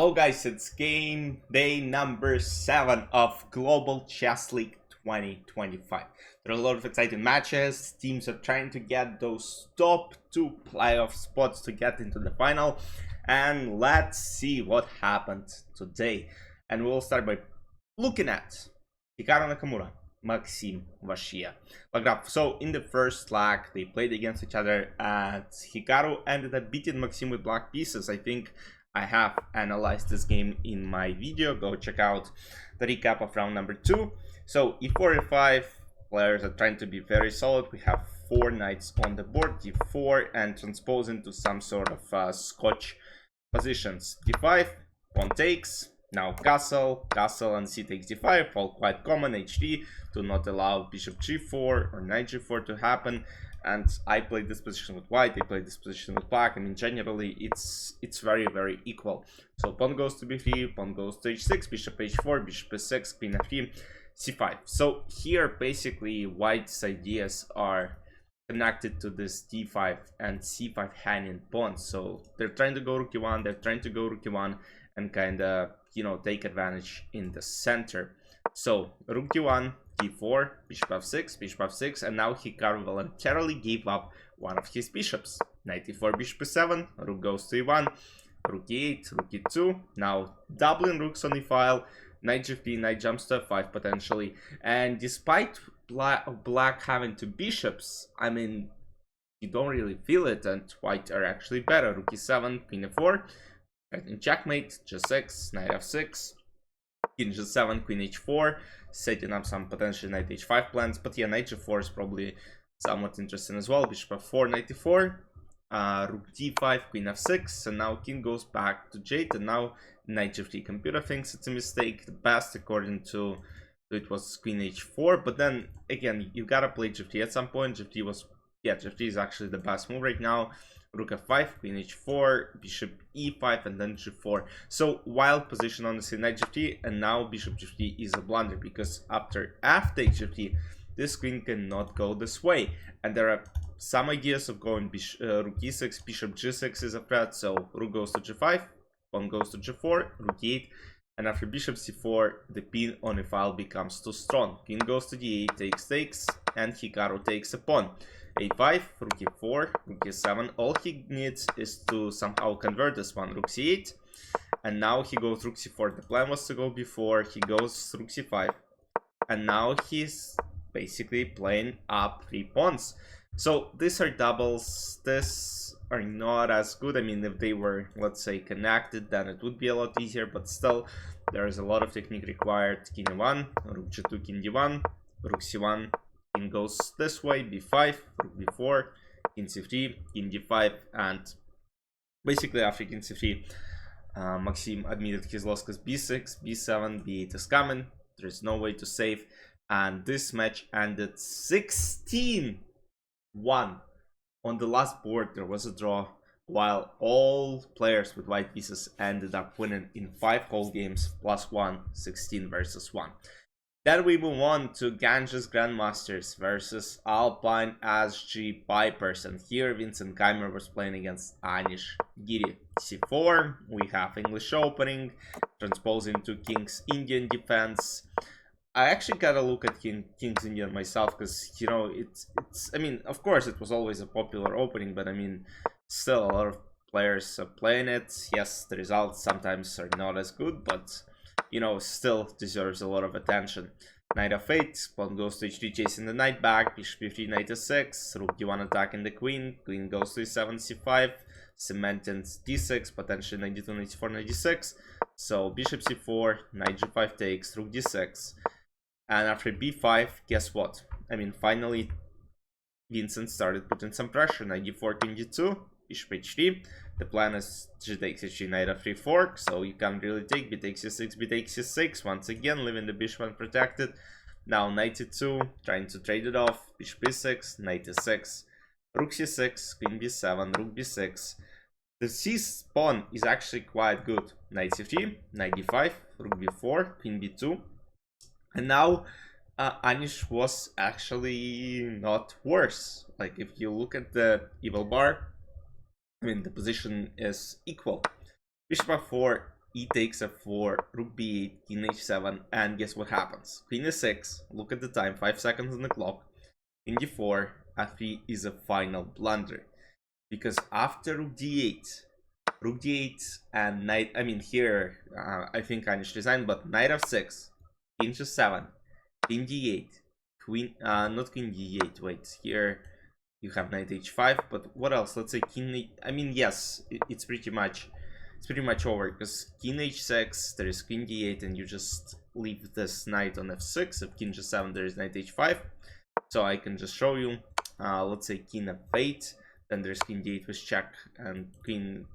Hello guys, it's game day number 7 of Global Chess League 2025. There are a lot of exciting matches. Teams are trying to get those top 2 playoff spots to get into the final. And let's see what happened today. And we'll start by looking at Hikaru Nakamura, Maxime, Vachier-Lagrave. So in the first leg, they played against each other, and Hikaru ended up beating Maxime with black pieces. I think I have analyzed this game in my video. Go check out the recap of round number 2. So e4, e5, players are trying to be very solid. We have 4 knights on the board, d4, and transpose into some sort of scotch positions. d5, pawn takes, now castle, and c takes d5, all quite common. h3 to not allow bishop g4 or knight g4 to happen. And I played this position with white, they played this position with black. I mean, generally, it's very, very equal. So pawn goes to b3, pawn goes to h6, bishop h4, bishop h6, queen f3, c5. So here, basically, white's ideas are connected to this d5 and c5 hanging pawns. So they're trying to go rook e1, they're trying to go rook e1 and kind of, you know, take advantage in the center. So rook d1, d4, bishop f6, and now Hikaru voluntarily gave up one of his bishops. Knight e4, bishop e7, rook goes to e1, rook e8, rook e2. Now doubling rooks on the file, knight g3, knight jumps to f5 potentially. And despite black having 2 bishops, I mean, you don't really feel it, and white are actually better. Rook e7, queen e4, and checkmate, g6, knight f6. King g7, queen h4, setting up some potential knight h5 plans. But yeah, knight g4 is probably somewhat interesting as well. Bishop f4, knight e4, rook d5, queen f6, and now king goes back to j8, and now knight g3. Computer thinks it's a mistake. The best, according to it, was queen h4. But then again, you gotta play g3 at some point. g3 is actually the best move right now. Rook f5, queen h4, bishop e5, and then g4. So wild position, honestly, knight g3, and now bishop g3 is a blunder, because after f takes g3, this queen cannot go this way. And there are some ideas of going rook e6, bishop g6 is a threat. So rook goes to g5, pawn goes to g4, rook e8, and after bishop c4, the pin on the file becomes too strong. King goes to d8, takes, and Hikaru takes a pawn. a5, rook e4, rook e7. All he needs is to somehow convert this one. Rook c8, and now he goes rook c4. The plan was to go before. He goes rook c5, and now he's basically playing up 3 pawns. So these are doubles. These are not as good. I mean, if they were, let's say, connected, then it would be a lot easier, but still there is a lot of technique required. King e1, rook g2, king d1, rook c1, king goes this way, b5, rook b4, king c3, king d5, and basically after king c3, Maxime admitted his loss because b6, b7, b8 is coming. There's no way to save, and this match ended 16-1. On the last board, there was a draw, while all players with white pieces ended up winning in 5 whole games, +1, 16 versus 1. Then we move on to Ganges Grandmasters versus Alpine SG Pipers, and here Vincent Keymer was playing against Anish, Giri. c4, we have English opening, transposing to King's Indian defense. I actually gotta look at King's Indian myself, because, you know, it's I mean, of course it was always a popular opening, but I mean, still a lot of players are playing it. Yes, the results sometimes are not as good, but you know, still deserves a lot of attention. Knight f8, pawn goes to h3, chasing the knight back, bishop e3, knight e6, rook d1 attacking the queen, queen goes to e7, c5, cementing d6, potentially knight d2, knight c4, knight d6. So bishop c4, knight g5 takes, rook d6, and after b5, guess what? I mean, finally, Vincent started putting some pressure. Knight d4, king d2, bishop h3. The plan is g takes h3, knight f3 fork, so you can't really take. B takes c6, b takes c6, once again leaving the bishop unprotected. Now knight e2, trying to trade it off, bishop e6, knight e6, rook c6, queen b7, rook b6. The c pawn is actually quite good. Knight c3, knight d5, rook b4, queen b2. And now Anish was actually not worse. Like, if you look at the evil bar, I mean, the position is equal. Bishop f4 e takes f4, rook b8, king h7, and guess what happens? Queen e6, look at the time, 5 seconds on the clock. King d4, f3 is a final blunder. Because after rook d8 and knight, I mean here, I think Anish resigned, but knight f6, king g7, king d8, queen, not king d8, wait, here you have knight h5, but what else? Let's say king, I mean, yes, it's pretty much over, because king h6, there is king d8, and you just leave this knight on f6. If king g7, there is knight h5, so I can just show you, let's say king f8, then there's king d8 with check, and queen,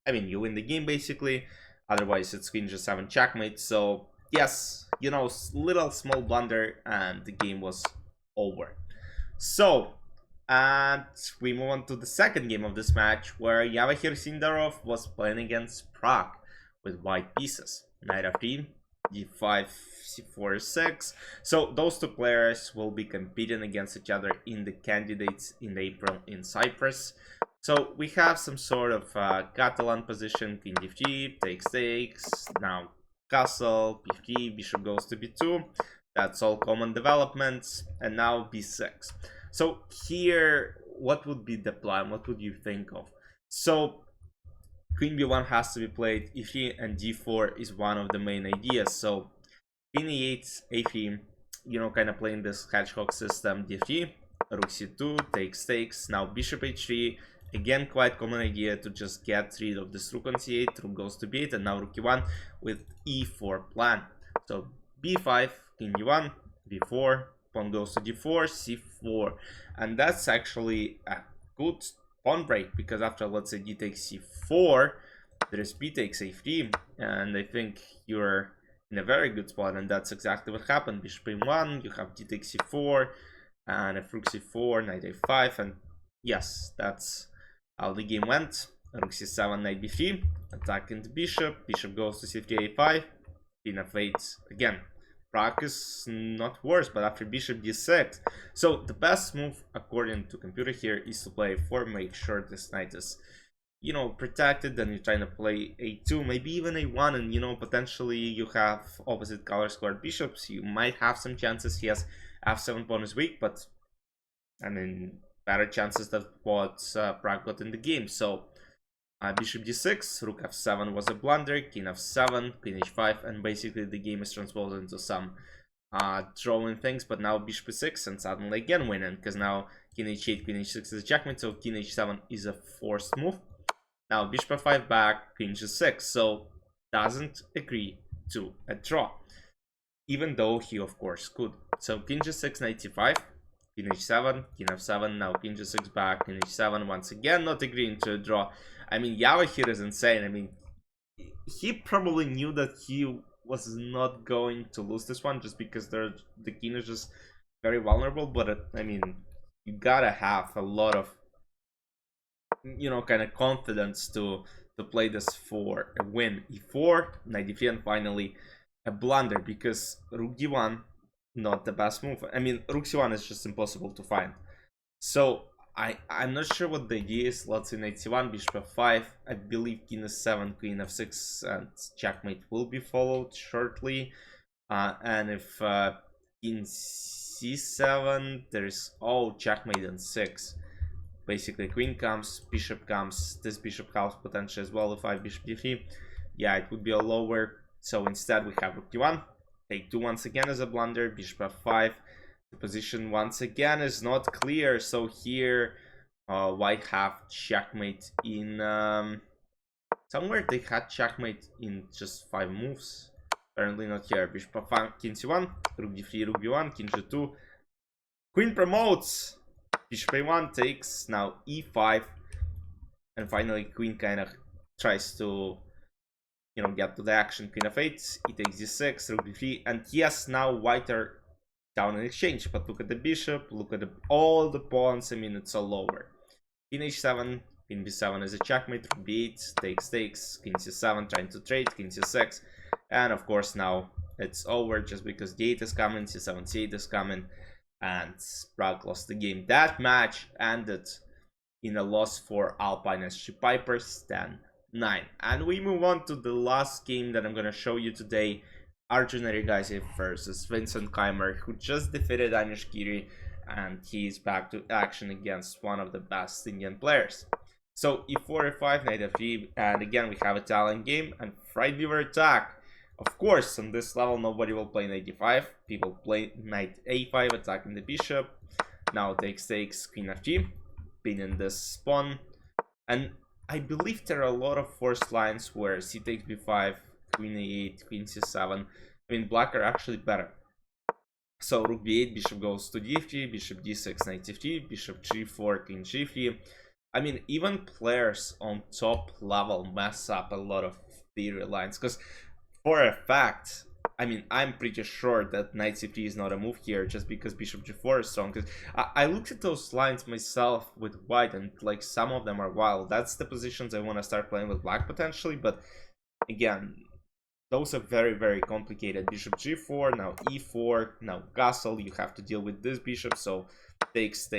I mean, you win the game basically, otherwise it's queen g7 checkmate. So yes, you know, little small blunder, and the game was over. So, and we move on to the second game of this match, where Javokhir Sindarov was playing against Pragg with white pieces. Knight f3, d5, c4, 6. So those two players will be competing against each other in the candidates in April in Cyprus. So we have some sort of Catalan position, king d3, takes, now castle, b3, bishop goes to b2. That's all common developments, and now b6. So here, what would be the plan? What would you think of? So queen b1 has to be played, e3 and d4 is one of the main ideas. So queen e8, a3, you know, kind of playing this hedgehog system, d3, rook c2, takes, now bishop h3, again quite common idea to just get rid of this rook on c8, rook goes to b8, and now rook e1 with e4 plan. So b5, king e1, b4, pawn goes to d4, c4, and that's actually a good pawn break, because after, let's say, d takes c4, there is b takes a3, and I think you're in a very good spot, and that's exactly what happened. Bishop a1, you have d takes c4, and if rook c4, knight a5, and yes, that's how the game went. Rook c7, knight b3, attacking the bishop, bishop goes to c3, a5, queen f8 again. Pragg is not worse, but after bishop d6. So the best move, according to computer here, is to play a4, make sure this knight is, you know, protected. Then you're trying to play a2, maybe even a1, and, you know, potentially you have opposite color squared bishops. You might have some chances. He has f7 pawn is weak, but I mean, better chances than what Pragg got in the game. So bishop d6, rook f7 was a blunder, king f7, queen h5, and basically the game is transposed into some drawing things. But now bishop e6, and suddenly again winning, because now king h8, queen h6 is a checkmate, so king h7 is a forced move. Now bishop f5 back, queen g6, so doesn't agree to a draw, even though he of course could. So king g6, knight c5, king h7, king f7, now king g6 back, king h7, once again not agreeing to a draw. I mean, Javokhir is insane. I mean, he probably knew that he was not going to lose this one, just because the king is just very vulnerable. But I mean, you gotta have a lot of, you know, kind of confidence to play this for a win. e4, knight d3, and finally a blunder, because rook d1, not the best move. I mean, rook c1 is just impossible to find. So I'm not sure what the idea is. Let's say knight c1, bishop f5. I believe king s7, queen f6, and checkmate will be followed shortly. And if king c7, there's checkmate on 6. Basically, queen comes, bishop comes. This bishop has potential as well. If I bishop d3, yeah, it would be a lower. So instead, we have rook d1. Take 2 once again as a blunder. Bishop f5. The position once again is not clear, so here white have checkmate in somewhere. They had checkmate in just 5 moves, apparently not here. Bishop f5, king c1, rook d3, rook b1, king g2, queen promotes, bishop a1 takes, now e5, and finally queen kind of tries to, you know, get to the action. Queen f8, e takes d6, rook b3, and yes, now white are down in exchange, but look at the bishop, look at all the pawns. I mean, it's all over. King h7, king b7 is a checkmate, rook b8, takes, king c7 trying to trade, king c6, and of course now it's over, just because d8 is coming, c7, c8 is coming, and Pragg lost the game. That match ended in a loss for Alpine SG Pipers 10-9. 9. And we move on to the last game that I'm going to show you today. Arjun Erigaisi versus Vincent Keymer, who just defeated Anish Giri, and he's back to action against one of the best Indian players. So e4, e5, knight f3, and again we have Italian game and fried viewer attack. Of course, on this level nobody will play knight d5, people play knight a5 attacking the bishop. Now takes, queen f3, pinning this pawn, and I believe there are a lot of forced lines where c takes b5, queen a8, queen c7. I mean, black are actually better. So rook b8, bishop goes to d3, bishop d6, knight c3, bishop g4, king g3. I mean, even players on top level mess up a lot of theory lines, because for a fact, I mean, I'm pretty sure that knight c3 is not a move here just because bishop g4 is strong. Because I looked at those lines myself with white, and like some of them are wild. That's the positions I want to start playing with black potentially, but again, those are very, very complicated. Bishop g4, now e4, now castle. You have to deal with this bishop, so takes,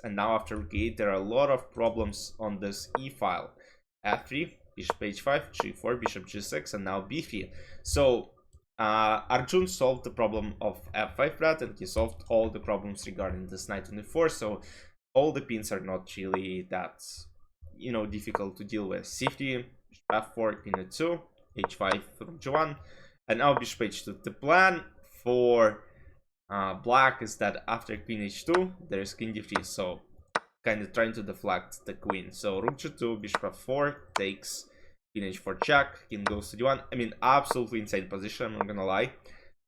and now after rook e8 there are a lot of problems on this e file. f3, bishop h5, g4, bishop g6, and now b3. So Arjun solved the problem of f5 red, and he solved all the problems regarding this knight on e4, so all the pins are not really that, you know, difficult to deal with. c3, f4, queen e2, h5 from g1, and now bishop h2. The plan for black is that after queen h2 there's king d3, so kind of trying to deflect the queen. So rook g2, bishop f4 takes, queen h4 check, king goes to d1. I mean, absolutely insane position, I'm not gonna lie.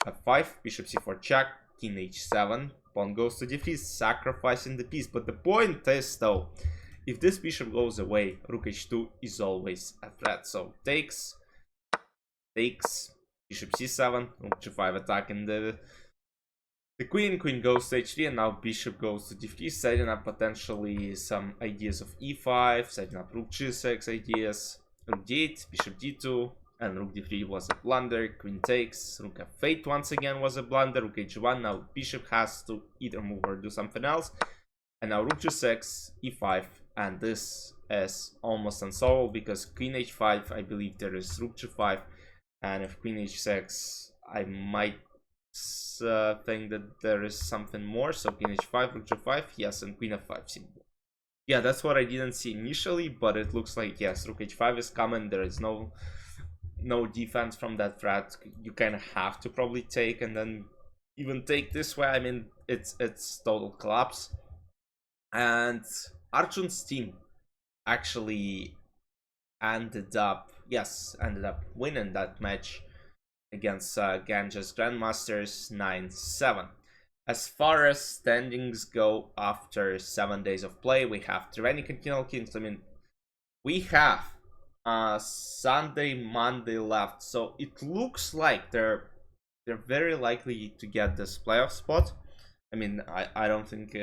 f5, bishop c4 check, king h7, pawn goes to d3, sacrificing the piece. But the point is though, if this bishop goes away, rook h2 is always a threat. So takes, bishop c7, rook g5 attacking the queen goes to h3, and now bishop goes to d3, setting up potentially some ideas of e5, setting up rook g6 ideas, rook d8, bishop d2, and rook d3 was a blunder, queen takes, rook f8 once again was a blunder, rook h1, now bishop has to either move or do something else, and now rook g6, e5, and this is almost unsolvable because queen h5, I believe there is rook g5, and if queen h6, I might think that there is something more. So queen h5, rook g5, yes, and queen f5 symbol. Yeah, that's what I didn't see initially, but it looks like yes, rook h5 is coming. There is no defense from that threat. You kind of have to probably take, and then even take this way. I mean, it's total collapse. And Arjun's team actually ended up winning that match against Ganges Grandmasters 9-7. As far as standings go after 7 days of play, we have Triveni Continual Kings. I mean, we have Sunday, Monday left, so it looks like they're very likely to get this playoff spot. I mean, I don't think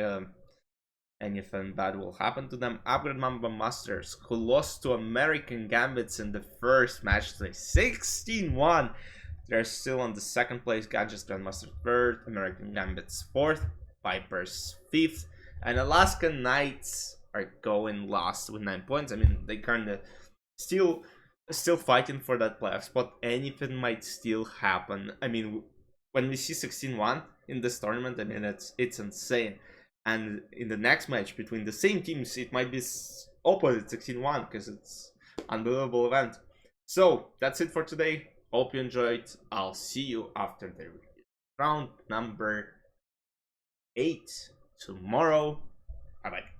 anything bad will happen to them. Upgrade Mumba Masters, who lost to American Gambits in the first match today, 16-1. They're still on the second place. Ganges Grandmasters 3rd, American Gambits 4th, Vipers 5th, and Alaskan Knights are going last with 9 points. I mean, they kind of still fighting for that playoff spot. Anything might still happen. I mean, when we see 16-1 in this tournament, I mean, it's insane. And in the next match between the same teams, it might be opposite 16-1 because it's unbelievable event. So that's it for today. Hope you enjoyed. I'll see you after the round number 8 tomorrow. Bye bye.